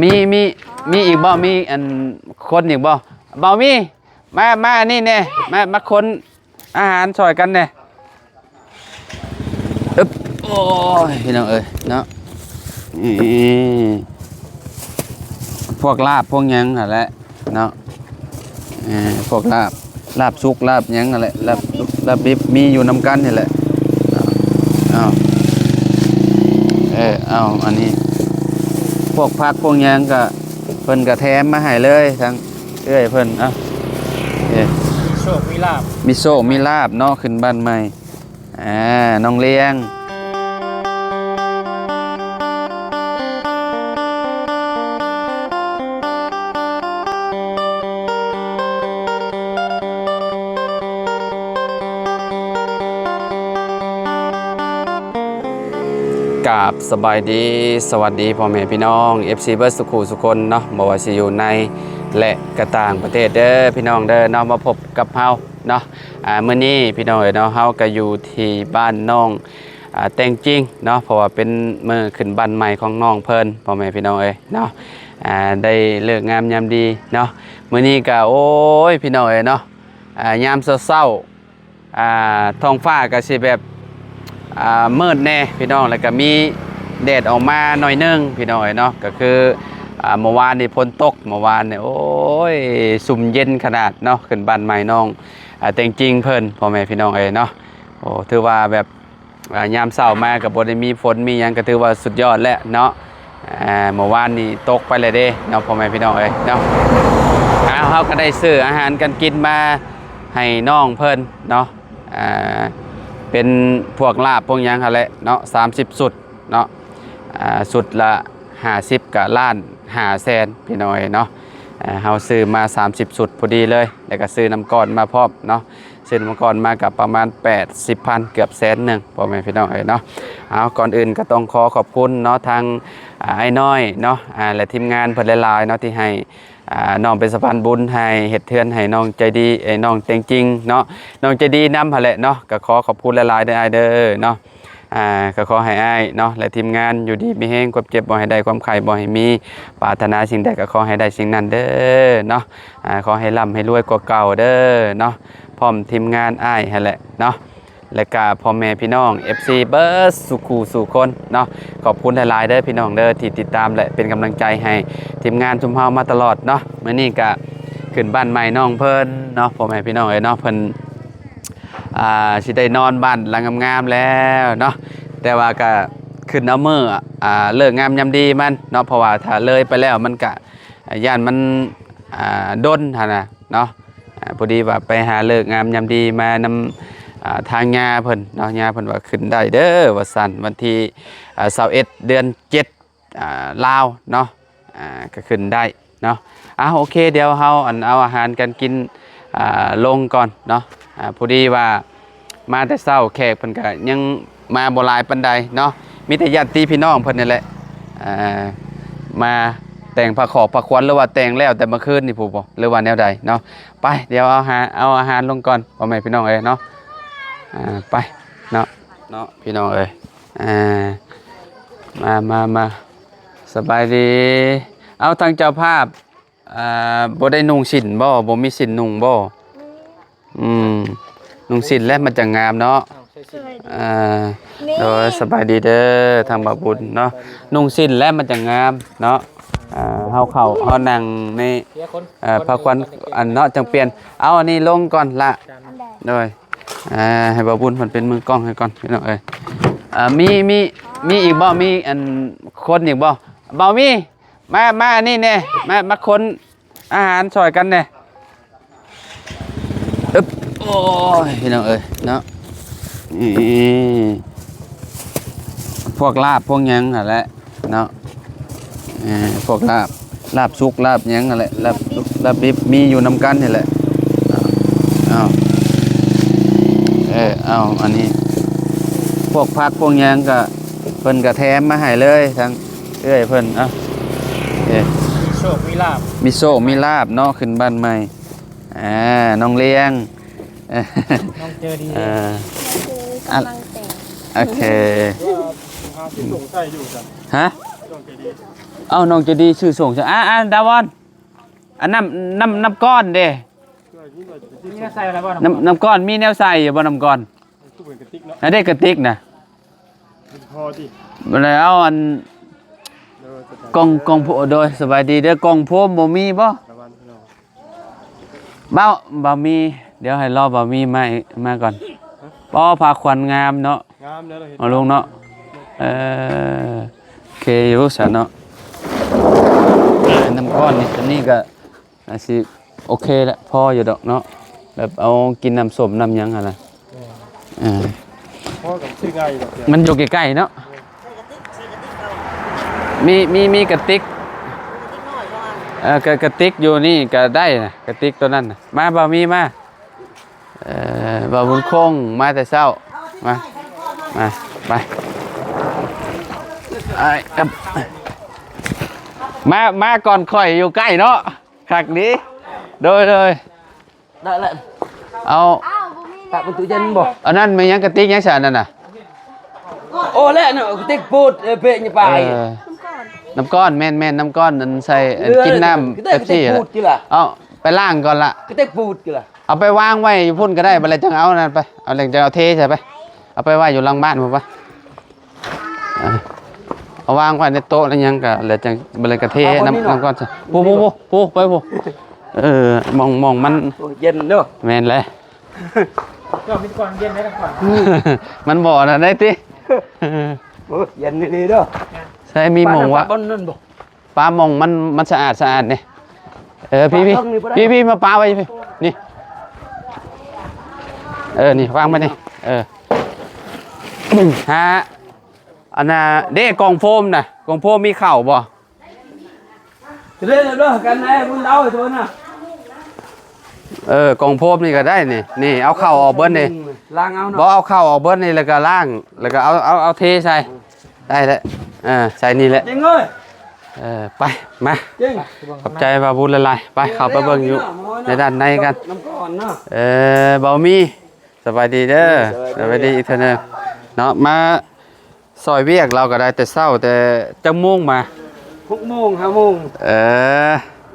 มีอีกบ่มีอันคนอีกบ่บ่มีมานี่แน่มาคนอาหารช่วยกันแน่อึ๊บโอ้ยพี่น้องเอ้ยเนาะพวกลาบพวกยังอะไรเนาะพวกลาบสุกลาบยังอะไรลาบดิบมีอยู่นำกันนี่แหละเอาอันนี้พวกผักพวกยังก็เพิ่นก็แถมมาให้เลยทั้งเอ้ยเพิ่นมีโชคมีลาบมีโชคมีลาบเนาะขึ้นบ้านใหม่น้องเลี้ยงกราบสบายดีสวัสดีพ่อแม่พี่น้อง FC เบิร์ดสุขุสุคนเนาะบอกว่าสิอยู่ในและกระต่างประเทศเด้อพี่น้องเด้อเนาะมาพบกับเฮาเนาะมื้อนี้พี่น้องเนาะเฮาก็อยู่ที่บ้านน้องแต่งจริงเนาะเพราะว่าเป็นมื้อขึ้นบ้านใหม่ของน้องเพิ่นพ่อแม่พี่น้องเนาะได้เลิกงามยามดีเนาะมื้อนี้ก็โอ้ยพี่น้องเนาะยามเช้าท้องฟ้าก็สิแบบมืดแน่พี่น้องแล้วก็มีแดดออกมาหน่อยนึงพี่น้องเนาะก็คือเมื่อวานนี่ฝนตกเมื่อวานเนี่ยโอ้ยสุ่มเย็นขนาดเนาะขึ้นบ้านใหม่น้องแต่จริงเพิ่นพ่อแม่พี่น้องเนาะโอ้ถือว่าแบบยามเช้ามากับบได้มีฝนมีหยังก็ถือว่าสุดยอดแล้วเนาะเมื่อวานนี่ตกไปเลยเด้เนาะพ่อแม่พี่น้องเนาะเขาก็ได้ซื้ออาหารกันกินมาให้น้องเพิ่นเนาะเป็นพวกลาบพวกยังอะไรเนาะ30สุดเนาะสุดละ50กับล้าน500,000พี่น้อยเนาะเฮาซื้อมา30สุดพอดีเลยแล้วก็ซื้อน้ำก้อนมาพร้อมเนาะซื้อน้ำก้อนมากับประมาณ80,000เกือบ100,000พ่อแม่พี่น้องเนาะเอาก่อนอื่นก็ต้องขอขอบคุณเนาะทางไอ้น้อยเนาะและทีมงานเพิ่นหลายๆเนาะที่ให้น้องเป็นสะพานบุญให้เฮ็ดเทือนให้น้องใจดีน้องเต็งจริงเนาะน้องใจดีนำหั่นแหละเนาะก็ขอขอบคุณหลายๆเด้อเด้อเนาะก็ขอให้อ้ายเนาะและทีมงานอยู่ดีมีแฮงความเจ็บบ่ให้ได้ความไข้บ่ให้มีปรารถนาสิ่งใดก็ขอให้ได้สิ่งนั้นเด้อเนาะขอให้ร่ำให้รวยกว่าเก่าเด้อเนาะพร้อมทีมงานอ้ายหั่นแหละเนาะและก็พ่อแม่พี่น้อง FC เบิร์ดสุขูสู่คนเนาะขอบคุณหลายๆเด้อพี่น้องเด้อที่ติดตามและเป็นกำลังใจให้ทีมงานชุมเฮามาตลอดเนาะมื้อนี้ก็ขึ้นบ้านใหม่น้องเพิ่นเนาะพ่อแม่พี่น้องเนาะเพิ่นสิได้นอนบ้านหลังงามๆแล้วเนาะแต่ว่าก็ขึ้นเอามื้อเลิกงามยามดีมันเนาะเพราะว่าถ้าเลยไปแล้วมันก็ย่านมันดนหั่นน่ะเนาะพอดีว่าไปหาเลิกงามยามดีมานำทางญาเพิ่นเนาะญาเพิ่นว่าขึ้นได้เด้อว่าซั่นวันที่21เดือน7ลาวเนาะก็ขึ้นได้เนาะโอเคเดี๋ยวเฮาเอาอาหารกันกินลงก่อนเนาะพอดีว่ามาแต่เช้าแขกเพิ่นก็ยังมาบ่หลายปานใดเนาะมีแต่ญาติพี่น้องเพิ่นนี่แหละมาแต่งผ้าขอบผ้าควันหรือว่าแต่งแล้วแต่เมื่อคืนนี่ผู้บ่หรือว่าแนวใดเนาะไปเดี๋ยวเอาอาหารลงก่อนพ่อแม่พี่น้องเนาะไปเนาะพี่น้องมาสบายดีเอาทางเจ้าภาพบ่ได้นุ่งสินบ่มีสินนุ่งบ่นุ่งสินแล้วมันจะงามเนาะโดยสบายดีเด้อทางบาบุญเนาะนุ่งสินแล้วมันจะงามเนาะเฮานั่งในพระควันอันเนาะจังเปลี่ยนเอาอันนี้ลงก่อนละโดยให้บาบุญมันเป็นมือกล้องให้ก่อนพี่น้องมีอีกบ่มีอันคนอีกบ่บ่มีมานี่แน่มาคนอาหารช่วยกันแน่อึ๊บโอ้ยพี่น้องเนาะพวกลาบพวกยังอะไรเนาะพวกลาบสุกลาบยังอะไรลาบดิบมีอยู่นำกันนี่แหละเอาอันนี้พวกผักพวกยังก็เพิ่นก็แถมมาให้เลยทั้งเอ้ยเพิ่นมีโชคมีลาบมีโชคมีลาบเนาะขึ้นบ้านใหม่น้องเลี้ยงน้องเจอดีโอเคส่งใส่อยู่จ้ะฮะ เอ้าน้องจะดีชื่อส่งจ้ะดาวอนอันน้ำก้อนเด้ นี่ใส่อะไรบ้าง น้ำก้อนมีแนวใส่อยู่บ่น้ำก้อน ตู้เป็นกระติกเนาะ อันได้กระติกนะ พอดิ แล้วอันกองโพโดยสบายดีเด้อกองโพมบ่มีบ่ ตะวันพี่น้อง บ่มีเดี๋ยวให้รอบ่มีมาก่อนป้อพาขวัญงามเนาะ งามแล้วเราเห็น เอาลงเนาะโอเคอยู่ซะเนาะน้ำก้อนนี่อันนี้ก็อาจสิโอเคแหละพออยู่ดอกเนาะแบบเอากินน้ำส้มน้ำหยังอะไร พ่อกับชื่อไงแบบเนี้ย มันอยู่ใกล้ๆเนาะมีกระติกกระติกอยู่นี่ก็ได้นะกระติกตัวนั้นน่ะมาบ่มีมาบ่บุญคงมาแต่เช้ามาไปครับมาก่อนข่อยอยู่ใกล้เนาะคักดีโดย ได้แล้ว เอา ตักเป็นตู้เย็นบ่ อันนั้นมันยังกระติกยังฉันนั่นน่ะ โอ้แล้วเนาะติ๊กปูดเปะนี่ไป น้ำก้อนแม่นน้ำก้อนนั้นใส่กินน้ำ ก็ เป๊ปซี่ ปูดกี่ล่ะ เอาไปล้างก่อนละ ก็ติ๊กปูดกี่ล่ะ เอาไปวางไว้อยู่พุ่นก็ได้บัดเลยจังเอานั่นไปเอาเลยจังเอาเทใช่ไปเอาไปไว้อยู่หลังบ้านผมปะเอาวางไว้ในโต๊ะแล้วยังก็เลยจังบัดเลยกระเทน้ำก้อนใช่ปูไปปูมองมัน เย็นเนาะ แม่นเลย ก็มีก่อนเย็นได้ทั้งก่อน มันบ่อนะได้ติ เย็นนี่เด้อ ใช่มีหมองวะ บนนั่นบ่ ปลาหมองมันสะอาดเนี่ยพี่มาปลาไว้พี่นี่นี่วางไปนี่ฮะอันน่ะเด้กล่องโฟมน่ะกล่องโฟมมีเข่าบ่ เล่นเด้อกันแน่มึงเอาไอ้ตัวน่ะ กล่องโฟมนี่ก็ได้นี่เอาเข่าออกเบิ้ลนี่ ล้างเอา บ่ เนาะ เอาเข่าออกเบิ้ลนี่แล้วก็ล้างแล้วก็เอาเทใส่ได้แล้วใส่นี่แหละ จริงเอ้ย ไปมา จริง ขอบใจบาบุญละลายไปเข้าไปเบิ่งอยู่ในด้านในกัน น้ำก่อนเนาะ เบามีสบายดีเด้อสบายดีอีกเท่านึงเนาะมาซอยเวียกเราก็ได้แต่เช้าแต่จังม่วงมา 6 โมง 5 โมง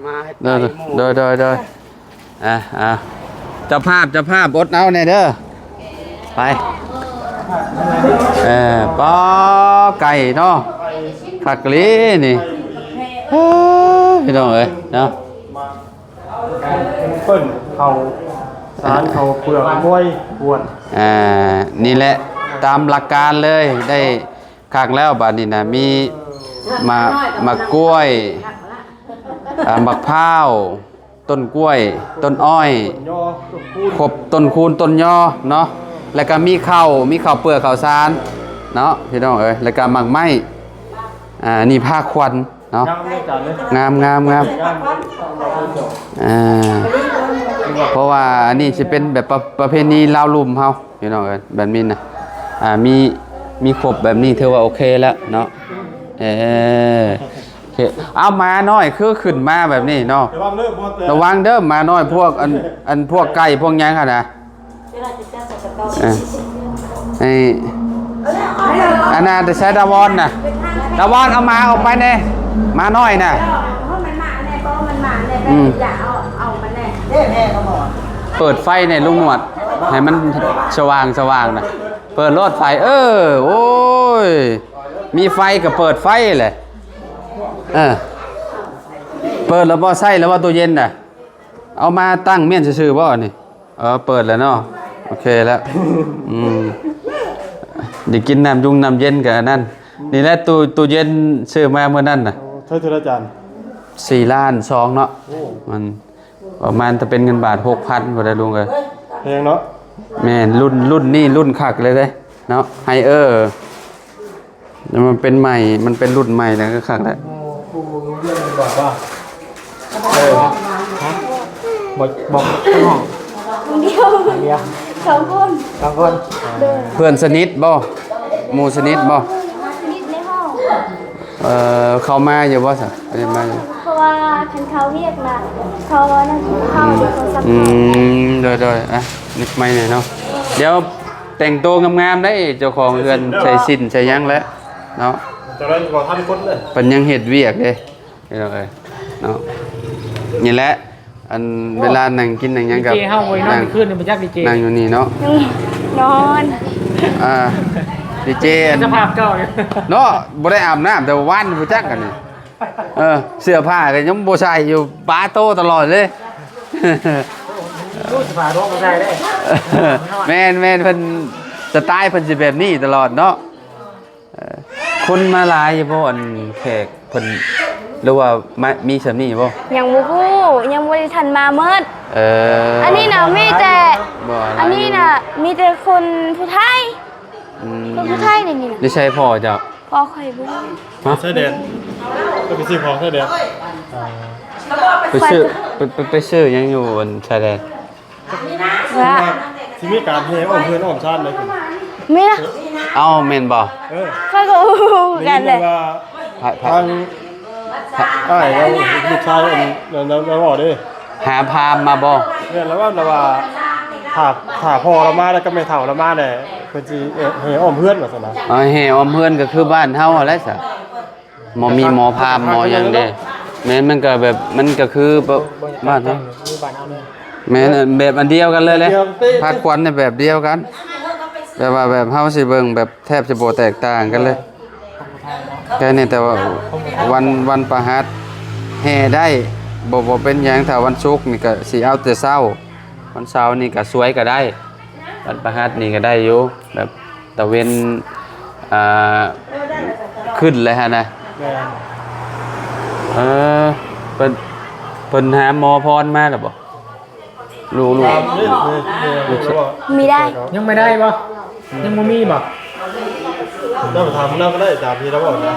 มาให้ไป โดยเจ้าภาพอดเอาแน่เด้อไปปอไก่เนาะผักลีนี่พี่น้องเอ้ยเนาะ เปิ้ลเขาสารเขาเปลือกมวยปวด นี่แหละตามหลักการเลยได้คักแล้วบัดนี้นะมีมากล้วยมะพร้าวต้นกล้วย ต้นอ้อย ย่อตัวพูด ครบต้นคูณต้นย่อเนาะแล้วก็มีข้าวเปลือกข้าวสารเนาะพี่น้องเอ้ยแล้วก็หมักไหม้นี่ผ้าควันเนาะ งามเลยจัดเลย งาม งามเราไปจบ เพราะว่าอันนี้จะเป็นแบบประเพณีลาวลุ่มเฮาพี่น้องเอ้ยแบบนี้นะมีครบแบบนี้ถือว่าโอเคแล้วเนาะโอเคเอามาน้อยคือขึ้นมาแบบนี้เนาะ ระวังเลิกบอลเตะ ระวังเด้อมาน้อยพวกอันพวกไก่พวกหยังค่ะนะอันน่ะจะใช้ดาวอนน่ะดาวอนเอามาออกไปเนี่ยมาน้อยน่ะ เพราะมันหมาแน่เพราะมันหมาแน่แต่อย่าเอามันแน่ เปิดไฟเนี่ยลุงหนวดให้มันสว่างนะเปิดรถไฟโอ้ยมีไฟกับเปิดไฟเลยเปิดแล้วบ่ใส่แล้วว่าตัวเย็นน่ะเอามาตั้งเมี่ยนซื่อๆบ่นี่เปิดแล้วเนาะโอเคแล้วเดี๋ยวกินน้ำเย็นกับอันนั่นนี่แหละตู้เย็นซื้อมาเมื่อนั้นน่ะ เท่าไหร่อาจารย์ 4 ล้าน2เนาะมันประมาณจะเป็นเงินบาท 6,000บ่ได้ลุงเอ้ย เพลงเนาะ แม่นรุ่นนี่รุ่นคักเลยเด้เนาะไฮแล้วมันเป็นใหม่มันเป็นรุ่นใหม่แล้วก็คักแล้ว บอกว่าบอกห้อง คนเดียวสองคน บางคน เพื่อนสนิทบ่หมู่สนิทบ่ นิดในห้อง เข้ามาอยู่บ่ซะไม่ได้มาอยู่ เพราะว่าคันเขาเรียกนะเขานั่นเข้าเดี๋ยวเขาซัก โดยนึกไม่หน่อยเนาะเดี๋ยวแต่งตัวงามๆได้เจ้าของเรือนใส่สิ้นใส่หยังแล้วเนาะ จะได้บอกท่านคนเลย เพิ่นยังเฮ็ดเวียกเด้พี่น้องเอ้ยเนาะนี่แหละอันเวลานั่งกินนั่งหยังกับ ดีเจเฮาไว้นอนคืนนึงบ่จักดีเจ นั่งอยู่นี่เนาะ นอน ดีเจอัน สภาพเก่าอยู่ เนาะบ่ได้อาบน้ำแต่ว่าวันบ่จักกันนี่เสื้อผ้าก็ยังบ่ใส่อยู่ปาโตตลอดเลย รู้สภาพร้องบ่ได้เด้ แม่นเพิ่นสไตล์เพิ่นสิแบบนี้ตลอดเนาะคนมาหลายอยู่บ่อันแขกเพิ่นหรือว่ามีสำนี้บ่ ยังบ่ฮู้ยังบ่ได้ทันมาเมิด อันนี้น่ะมีแต่ บ่ อันนี้น่ะมีแต่คนผู้ไทยคนผู้ไทยนี่น่ะ ได้ใช้พ่อเจ้า พอค่อยเบิ่ง ฮะ ใช่เด่นก็ไปซื้อของใช่เด่น ไปซื้อไปซื้อยังอยู่บนชายแดน ว่า ที่มีการเทอ้อมเพื่อนอ้อมชาติเลย มีนะ เอ้าแม่นบ่ เขาก็ฮู้กันเลย ว่า พา ทางไอ้เราลูกชายเราบอกดิ หาพามมาบ่ เนี่ยแล้วว่าถ้าพอเรามาแล้วก็ไม่เท่าเรามาเนี่ยเพื่อนจีเฮอ้อมเพื่อนแบบนั้น แห่ออมเพื่อนก็คือบ้านเฮาแหละซะหมอมีหมอพามหมอหยังเด้แม่นมันก็แบบมันก็คือบ้านเฮา มีบ้านเฮาเลย แม่นแบบอันเดียวกันเลยพักควันในแบบเดียวกันแบบว่าแบบเฮาสิเบิ่งแบบแทบจะบ่แตกต่างกันเลยแค่นี้แต่ว่าวันประหัสแห่ได้บ่เป็นหยังถ้าวันศุกร์นี่ก็สิเอาแต่เช้าวันเสาร์นี่ก็สวยก็ได้วันประหัสนี่ก็ได้อยู่แบบตะเวนขึ้นเลยฮะนะเพิ่นหาหมอพรมาแล้วบ่รู้ มีได้ ยังไม่ได้บ่ยังบ่มีบ่ เราทำเราก็ได้ตามที่เราบอกนะ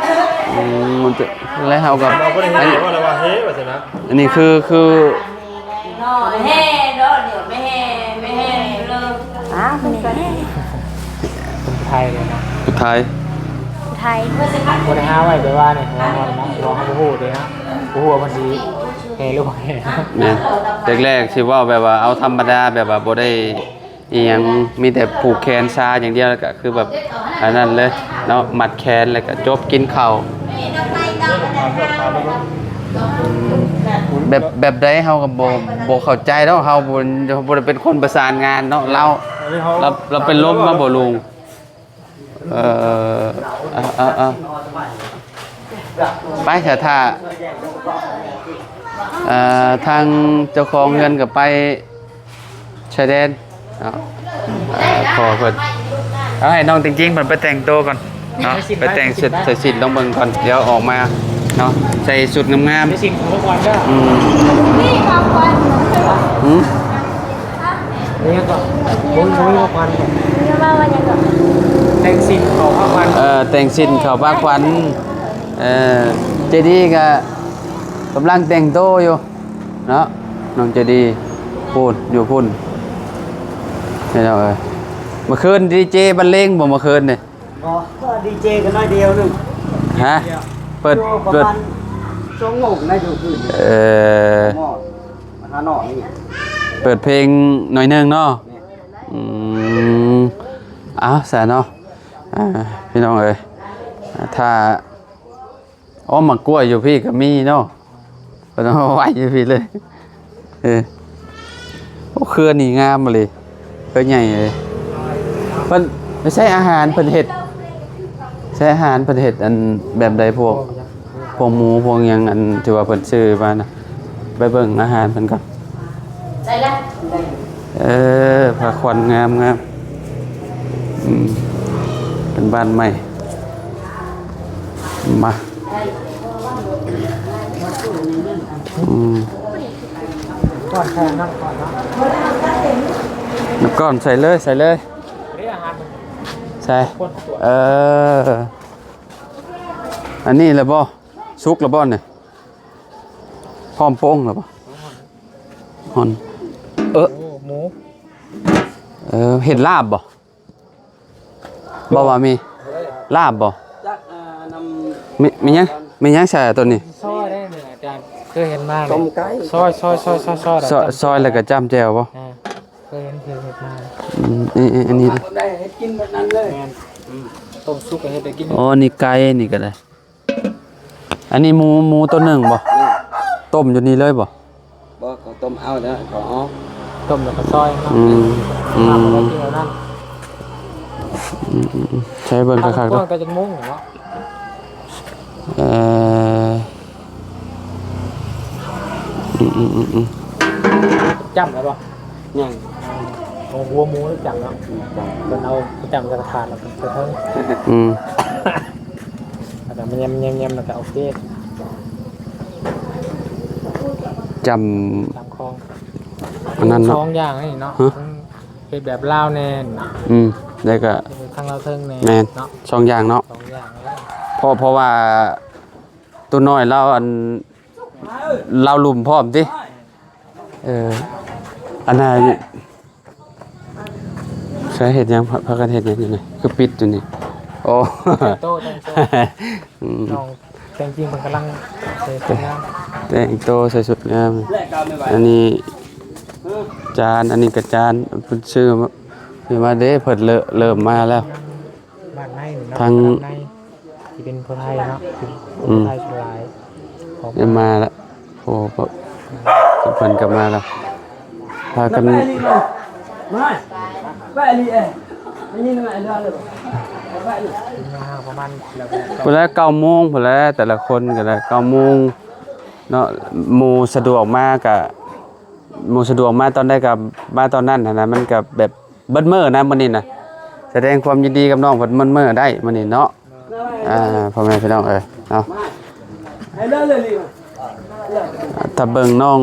มันจะแล้วเฮากับ เราไม่ได้เห็นว่าเราว่าเฮ้แบบนั้น อันนี้คือ แห่เด้อเดี๋ยวไม่แห่เลย อ้าวคนนี้ คนไทยเลยนะ สุดท้าย ผู้ไทย บ่ได้หาไว้ไปว่าเนี่ยหัวนอนนะหัวเขาบ่ฮู้เด้นะบ่ฮู้ว่ามันสิแห่หรือบ่แห่ แม่นแรกๆสิเว้าแบบว่าเอาธรรมดาแบบว่าบ่ได้อีหยังมีแต่ผูกแขนซาอย่างเดียวแล้วก็คือแบบอันนั้นเลยเนาะมัดแขนแล้วก็จบกินข้าวแบบใดเฮาก็บ่เข้าใจเนาะเฮาบ่ได้เป็นคนประสานงานเนาะเราเป็นลมมาบ่ลุงไปเถอะถ้าทางเจ้าของเงินก็ไปชายแดนขอเพิ่นเอาให้น้องจริงๆเพิ่นไปแต่งตัวก่อนเนาะไปแต่งเสร็จใส่สินต้องเบิ่งก่อนเดี๋ยวออกมาเนาะใส่ชุดงาม ในสิ่งของพวกวันก็ นี่ความควัน นี่ก็บ่มีพวกวันก็ นี่ว่าวันยังก็ แต่งสิ่งของพวกวัน แต่งสินเข้าภาคขวัญเจดีก็กำลังแต่งโตวอยู่เนาะน้องเจดีพูดอยู่พุ่นนี่เนาะเมื่อคืนดีเจบรรเลงบ่เมื่อคืนนี่ อ๋อก็ดีเจกันน้อยเดียวนึง ฮะเปิด ประมาณชั่วโมงนะอยู่คืนหม้อมาหาหน่อนี่ เปิดเพลงหน่อยหนึงเนาะเอาแสนเนาะพี่น้องเอ้ยถ้าอ้อมมากล้วยอยู่พี่ก็มีเนาะก็ต้องเอาไว้อยู่พี่เลยโอ้เครือนี่งามมาเลยเครือใหญ่เลยเพิ่นไม่ใช่อาหารเพิ่นเห็ดใช้อาหารเพิ่นเห็ดอันแบบใดพวกหมูพวกหยังอันที่ว่าเพิ่นซื้อมานะไปเบิ่งอาหารเพิ่นก่อน ได้ละ ผ้าขวัญงามเป็นบ้านใหม่มาก่อนแทนนั่งก่อนเนาะ แล้วก่อนใส่เลย นี่อาหารมัน ใส่ คนตัว อันนี้เลยบ่ซุกเลยบ่เนี่ยพร้อมโป้งเลยบ่ฮอนหมู เห็ดลาบบ่ว่ามีลาบบ่ จักนำ มียังใส่ตัวนี้ ซอยได้เนี่ยอาจารย์เคยเห็นมาก ต้มไก่ ซอย ซอยแล้วก็จ้ำแจ่วบ่ เคยเห็นมา อันนี้ ได้ให้กินแบบนั้นเลย ต้มซุปเห็ดได้กิน อ๋อนี่ไก่นี่ก็ได้ อันนี้หมูตัวหนึ่งบ่ต้มอยู่นี่เลยบ่ บ่ก็ต้มเอาแล้วก็ออก ต้มแล้วก็ซอยเนาะ อืม ทำอะไรที่เรานั่น ใช้เบิ่งคักๆ ต้ เด้ น อ ก็จะมุ่งเนาะ เอ่ออืม จับแล้วป่ะ ยัง เอาหัวหมูแล้วจับเนาะจนเอาจับกระถานแล้วก็เพิ่ง อืม แล้วก็มันเยี่ยมแล้วก็เอาเกล็ด จ ตามคลอง อันนั้นเนาะ ช่องอย่างนี่เนาะ ฮะ เป็นแบบลาวแน่นเนาะ แล้วก็ ทางเราเทิงแน่ แม่น เนาะ สองอย่างเนาะ สองอย่างแล้ว เพราะว่าตัวน้อยเราเราลุมพร้อมติอันน่ะใช้เห็ดยังพักกันเห็ดยังอยู่นี่คือปิดอยู่นี่โอ้ โต้ตั้งโต้ อืม น้องแต่จริงๆมันกำลังเสร็จงาน แต่งโตวใส่สุดงามอันนี้จานอันนี้กระจานเพิ่นซื้อมาเด้เพิ่นเริ่มมาแล้ว บ้านในเนาะ ทาง บ้านในที่เป็นคนไทยเนาะคนไทยสลายของ เริ่มมาแล้วโอ้เพิ่นกลับมาแล้วพากัน ไม่ไปลีเอ้ไม่ยินมาได้เลยไปลี มาประมาณแล้ว พุ่นละ9:00 นพุ่นละแต่ละคนก็ได้9:00 นเนาะหมู่สะดวกมาก็หมู่สะดวกมาตอนใดก็มาตอนนั้นนะมันก็แบบเบิดมื้อนะมื้อนี้น่ะแสดงความยินดีกับน้องเพิ่นมื้อได้มื้อนี้เนาะพ่อแม่พี่น้องเนาะ ให้ได้เลยลี ถ้าเบิ่งน้อง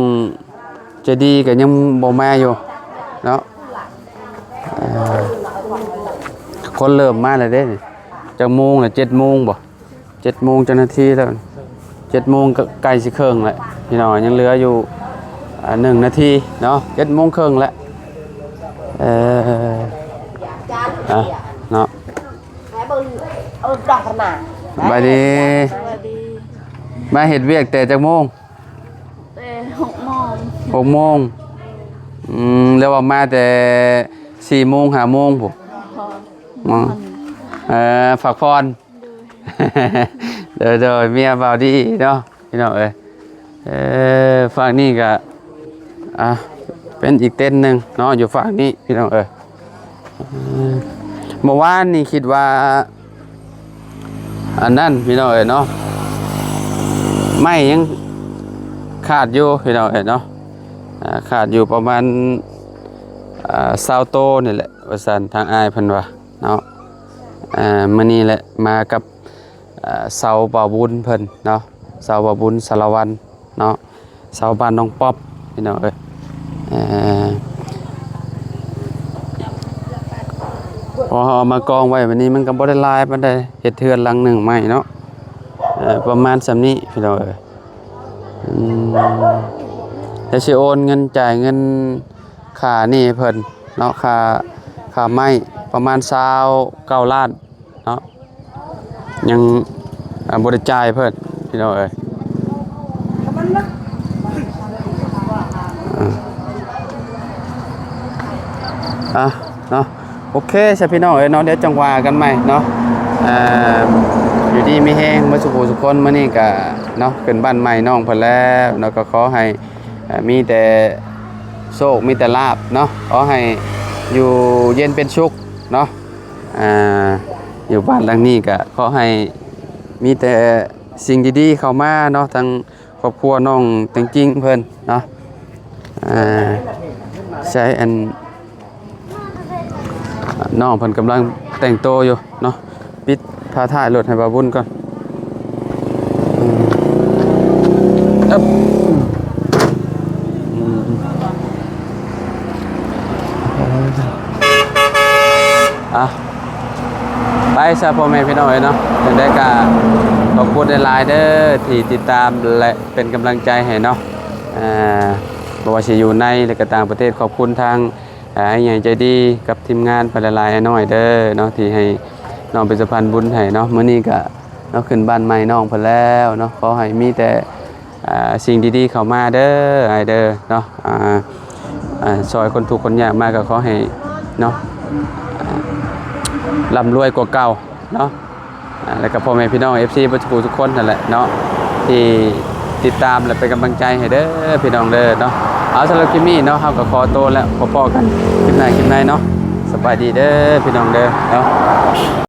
ใจะดีก็ยังบ่มาอยู่เนาะคนเริ่มมาแล้วเด้นี่จักโมงน่ะ7:00 นบ่7:00 นจังนาทีแล้ว7:00 นก็ใกล้สิครึ่งแล้วพี่น้องยังเหลืออยู่1 นาทีเนาะ7:30 นแล้วเนาะ ดอกขนาด บายดี สวัสดี มาเฮ็ดเวียกแต่จักโมง แต่6 โมง 6 โมงแล้วว่ามาแต่4 โมง5 โมงพุ่น พอ ฝากพรเดี๋ยวเมียเบาดีเนาะพี่น้องฝั่งนี้ก็เป็นอีกเต้นหนึ่งเนาะอยู่ฝั่งนี้พี่น้องเมื่อวานนี่คิดว่าอันนั้นพี่น้องเนาะไม่ยังขาดอยู่พี่น้องเนาะขาดอยู่ประมาณ20 โตนี่แหละว่าซั่นทางอ้ายเพิ่นว่าเนาะมื้อนี้แหละมากับเสาบ่าวบุญเพิ่นเนาะเสาบ่าวบุญสารวันเนาะเสาบ้านน้องป๊อบพี่น้องพอเอามากองไว้วันนี้มันก็บ่ได้หลายปานใดเฮ็ดเทือนหลังหนึงใหม่เนาะประมาณส่ำนี้พี่น้องแล้วสิโอนเงินจ่ายเงินค่านี่เพิ่นเนาะค่าไม้ประมาณ29 ล้านเนาะยังบ่ได้จ่ายเพิ่นพี่น้องเนาะโอเคใช่พี่น้องเนาะเดี๋ยวจังหวะกันใหม่เนาะอยู่ดีมีแห้งมาสุขสุขคนมื้อนี้ก็เนาะขึ้นบ้านใหม่น้องเพิ่นแล้วเนาะก็ขอให้มีแต่โชคมีแต่ลาภเนาะขอให้อยู่เย็นเป็นสุขเนาะอยู่บ้านหลังนี้ก็ขอให้มีแต่สิ่งดีๆเข้ามาเนาะทางครอบครัวน้องจริงๆเพิ่นเนาะใช้อันน้องเพิ่นกำลังแต่งตัวอยู่เนาะปิดพาถ่ายรถให้บ่าวบุญก่อนไปซะพ่อแม่พี่น้องเนาะจังได้ก็ขอบคุณหลายๆเด้อที่ติดตามและเป็นกำลังใจให้เนาะบ่ว่าสิอยู่ในและก็ต่างประเทศขอบคุณทางให้ใหญ่ใจดีกับทีมงานหลายๆน้อยเด้อเนาะที่ให้น้องเป็นสะพานบุญให้เนาะมื้อนี้ก็เนาะขึ้นบ้านใหม่น้องเพิ่นแล้วเนาะขอให้มีแต่สิ่งดีๆเข้ามาเด้อไอ้เด้อเนาะซอยคนทุกข์คนยากมาก็ขอให้เนาะร่ำรวยกว่าเก่าเนาะแล้วก็พ่อแม่พี่น้อง FC ทุกคนนั่นแหละเนาะ ที่ติดตามและเป็นกำลังใจให้เด้อพี่น้องเด้อเนาะเอาสำหรับคลิปนี้เนาะเฮาก็ขอตัวแล้วพอๆกันคลิปหน้าเนาะสบายดีเด้อพี่น้องเด้อเนาะ